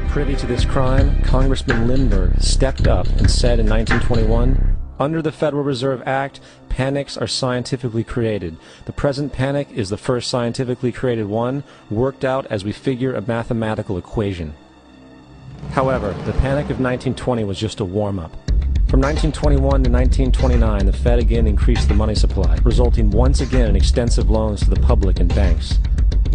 Privy to this crime, Congressman Lindbergh stepped up and said in 1921, "Under the Federal Reserve Act, panics are scientifically created. The present panic is the first scientifically created one, worked out as we figure a mathematical equation." However, the panic of 1920 was just a warm-up. From 1921 to 1929, the Fed again increased the money supply, resulting once again in extensive loans to the public and banks.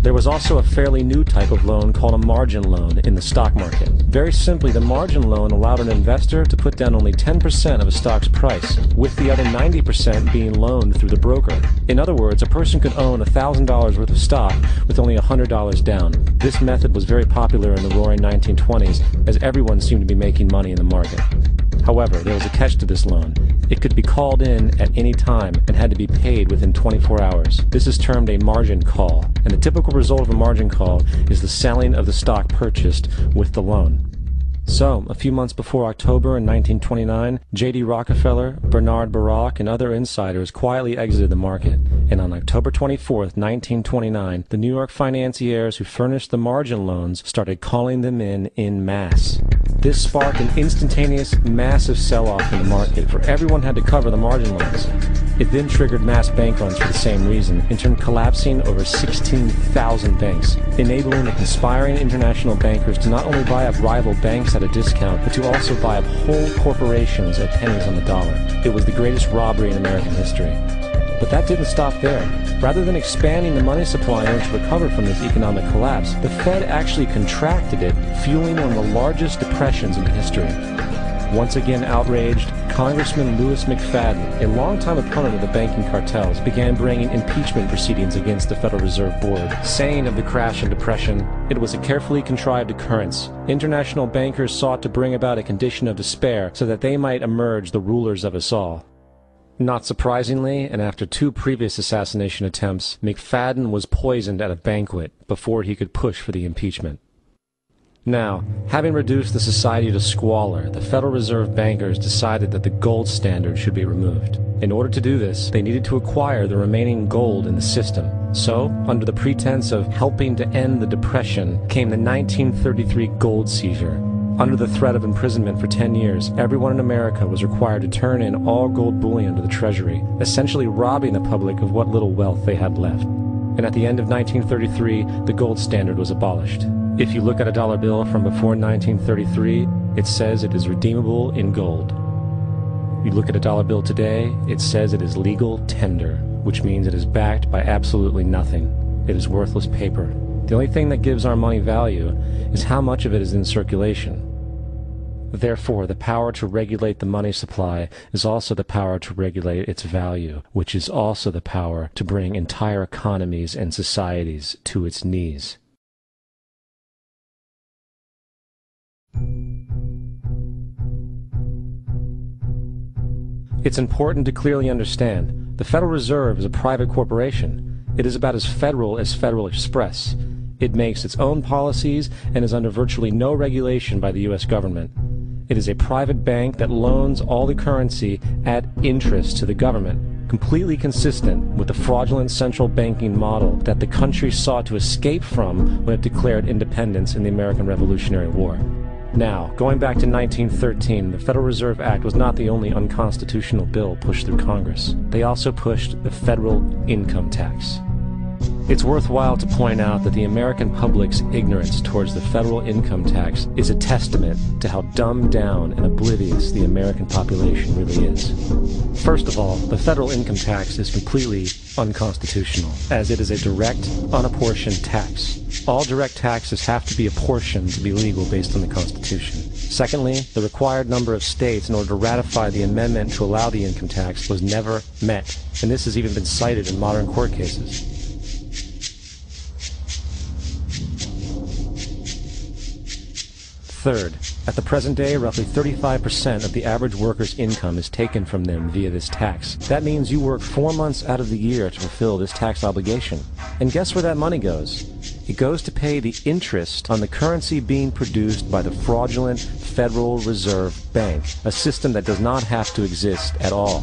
There was also a fairly new type of loan called a margin loan in the stock market. Very simply, the margin loan allowed an investor to put down only 10% of a stock's price, with the other 90% being loaned through the broker. In other words, a person could own $1,000 worth of stock with only $100 down. This method was very popular in the roaring 1920s, as everyone seemed to be making money in the market. However, there was a catch to this loan. It could be called in at any time and had to be paid within 24 hours. This is termed a margin call, and the typical result of a margin call is the selling of the stock purchased with the loan. So, a few months before October in 1929, J.D. Rockefeller, Bernard Baruch, and other insiders quietly exited the market, and on October 24, 1929, the New York financiers who furnished the margin loans started calling them in masse. This sparked an instantaneous, massive sell-off in the market, for everyone had to cover the margin loans. It then triggered mass bank runs for the same reason, in turn collapsing over 16,000 banks, enabling the conspiring international bankers to not only buy up rival banks at a discount, but to also buy up whole corporations at pennies on the dollar. It was the greatest robbery in American history. But that didn't stop there. Rather than expanding the money supply in order to recover from this economic collapse, the Fed actually contracted it, fueling one of the largest depressions in history. Once again outraged, Congressman Louis McFadden, a longtime opponent of the banking cartels, began bringing impeachment proceedings against the Federal Reserve Board, saying of the crash and depression, "It was a carefully contrived occurrence. International bankers sought to bring about a condition of despair so that they might emerge the rulers of us all." Not surprisingly, and after 2 previous assassination attempts, McFadden was poisoned at a banquet before he could push for the impeachment. Now, having reduced the society to squalor, the Federal Reserve bankers decided that the gold standard should be removed. In order to do this, they needed to acquire the remaining gold in the system. So, under the pretense of helping to end the Depression, came the 1933 gold seizure. Under the threat of imprisonment for 10 years, everyone in America was required to turn in all gold bullion to the Treasury, essentially robbing the public of what little wealth they had left. And at the end of 1933, the gold standard was abolished. If you look at a dollar bill from before 1933, it says it is redeemable in gold. You look at a dollar bill today, it says it is legal tender, which means it is backed by absolutely nothing. It is worthless paper. The only thing that gives our money value is how much of it is in circulation. Therefore, the power to regulate the money supply is also the power to regulate its value, which is also the power to bring entire economies and societies to its knees. It's important to clearly understand, the Federal Reserve is a private corporation. It is about as Federal Express. It makes its own policies and is under virtually no regulation by the U.S. government. It is a private bank that loans all the currency at interest to the government, completely consistent with the fraudulent central banking model that the country sought to escape from when it declared independence in the American Revolutionary War. Now, going back to 1913, the Federal Reserve Act was not the only unconstitutional bill pushed through Congress. They also pushed the federal income tax. It's worthwhile to point out that the American public's ignorance towards the federal income tax is a testament to how dumbed down and oblivious the American population really is. First of all, the federal income tax is completely unconstitutional, as it is a direct, unapportioned tax. All direct taxes have to be apportioned to be legal based on the Constitution. Secondly, the required number of states in order to ratify the amendment to allow the income tax was never met, and this has even been cited in modern court cases. Third, at the present day, roughly 35% of the average worker's income is taken from them via this tax. That means you work 4 months out of the year to fulfill this tax obligation. And guess where that money goes? It goes to pay the interest on the currency being produced by the fraudulent Federal Reserve Bank, a system that does not have to exist at all.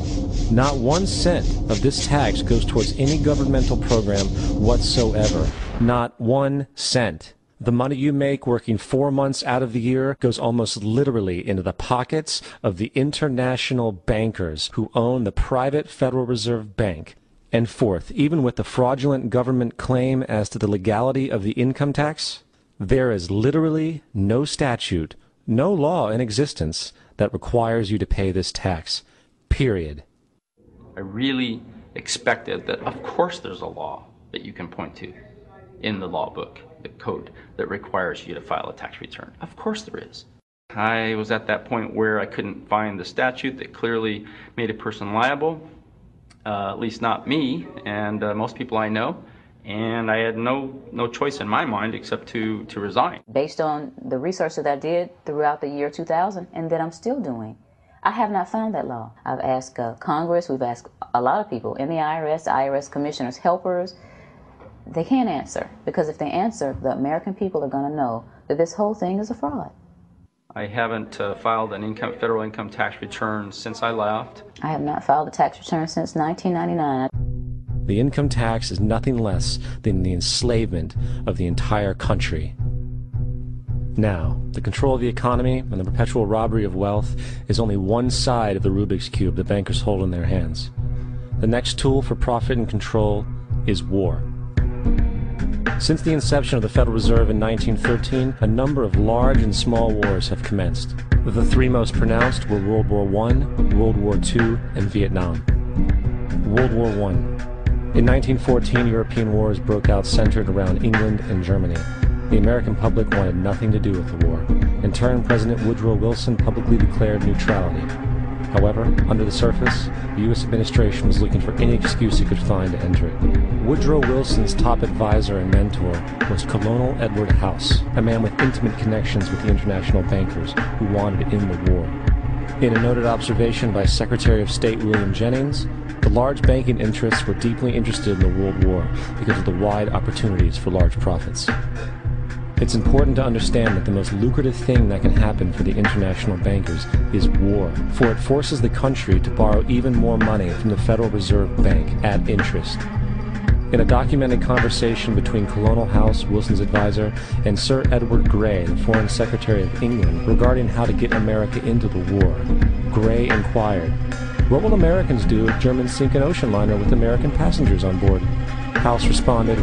Not 1 cent of this tax goes towards any governmental program whatsoever. Not 1 cent. The money you make working 4 months out of the year goes almost literally into the pockets of the international bankers who own the private Federal Reserve Bank. And fourth, even with the fraudulent government claim as to the legality of the income tax, there is literally no statute, no law in existence that requires you to pay this tax. Period. I really expected that, of course, there's a law that you can point to in the law book, the code that requires you to file a tax return. Of course there is. I was at that point where I couldn't find the statute that clearly made a person liable, at least not me and most people I know, and I had no choice in my mind except to resign. Based on the research that I did throughout the year 2000 and that I'm still doing, I have not found that law. I've asked Congress, we've asked a lot of people in the IRS commissioners, helpers. They can't answer, because if they answer, the American people are going to know that this whole thing is a fraud. I haven't filed an federal income tax return since I left. I have not filed a tax return since 1999. The income tax is nothing less than the enslavement of the entire country. Now, the control of the economy and the perpetual robbery of wealth is only one side of the Rubik's Cube the bankers hold in their hands. The next tool for profit and control is war. Since the inception of the Federal Reserve in 1913, a number of large and small wars have commenced. The three most pronounced were World War I, World War II, and Vietnam. World War I. In 1914, European wars broke out centered around England and Germany. The American public wanted nothing to do with the war. In turn, President Woodrow Wilson publicly declared neutrality. However, under the surface, the U.S. administration was looking for any excuse it could find to enter it. Woodrow Wilson's top advisor and mentor was Colonel Edward House, a man with intimate connections with the international bankers who wanted to end the war. In a noted observation by Secretary of State William Jennings, the large banking interests were deeply interested in the World War because of the wide opportunities for large profits. It's important to understand that the most lucrative thing that can happen for the international bankers is war, for it forces the country to borrow even more money from the Federal Reserve Bank at interest. In a documented conversation between Colonel House, Wilson's advisor, and Sir Edward Grey, the Foreign Secretary of England, regarding how to get America into the war, Grey inquired, "What will Americans do if Germans sink an ocean liner with American passengers on board?" House responded,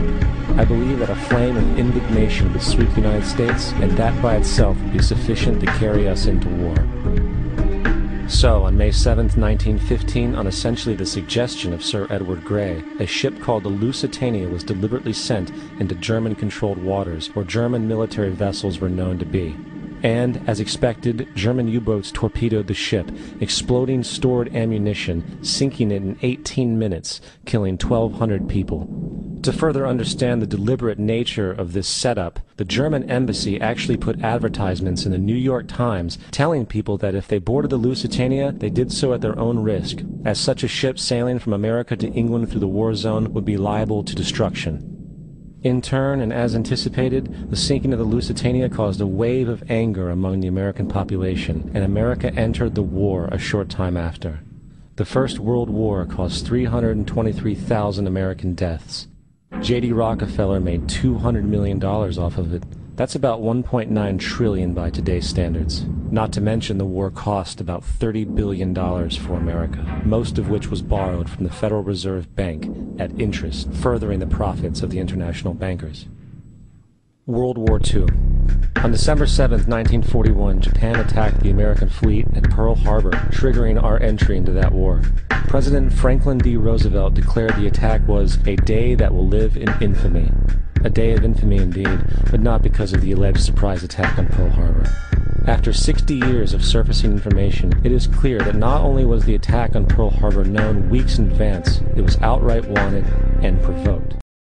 "I believe that a flame of indignation would sweep the United States, and that by itself would be sufficient to carry us into war." So, on May 7, 1915, on essentially the suggestion of Sir Edward Grey, a ship called the Lusitania was deliberately sent into German-controlled waters, where German military vessels were known to be. And, as expected, German U-boats torpedoed the ship, exploding stored ammunition, sinking it in 18 minutes, killing 1,200 people. To further understand the deliberate nature of this setup, the German embassy actually put advertisements in the New York Times telling people that if they boarded the Lusitania, they did so at their own risk, as such a ship sailing from America to England through the war zone would be liable to destruction. In turn, and as anticipated, the sinking of the Lusitania caused a wave of anger among the American population, and America entered the war a short time after. The First World War caused 323,000 American deaths. J.D. Rockefeller made $200 million off of it. That's about $1.9 trillion by today's standards. Not to mention the war cost about $30 billion for America, most of which was borrowed from the Federal Reserve Bank at interest, furthering the profits of the international bankers. World War II. On December 7, 1941, Japan attacked the American fleet at Pearl Harbor, triggering our entry into that war. President Franklin D. Roosevelt declared the attack was a day that will live in infamy. A day of infamy indeed, but not because of the alleged surprise attack on Pearl Harbor. After 60 years of surfacing information, it is clear that not only was the attack on Pearl Harbor known weeks in advance, it was outright wanted and provoked.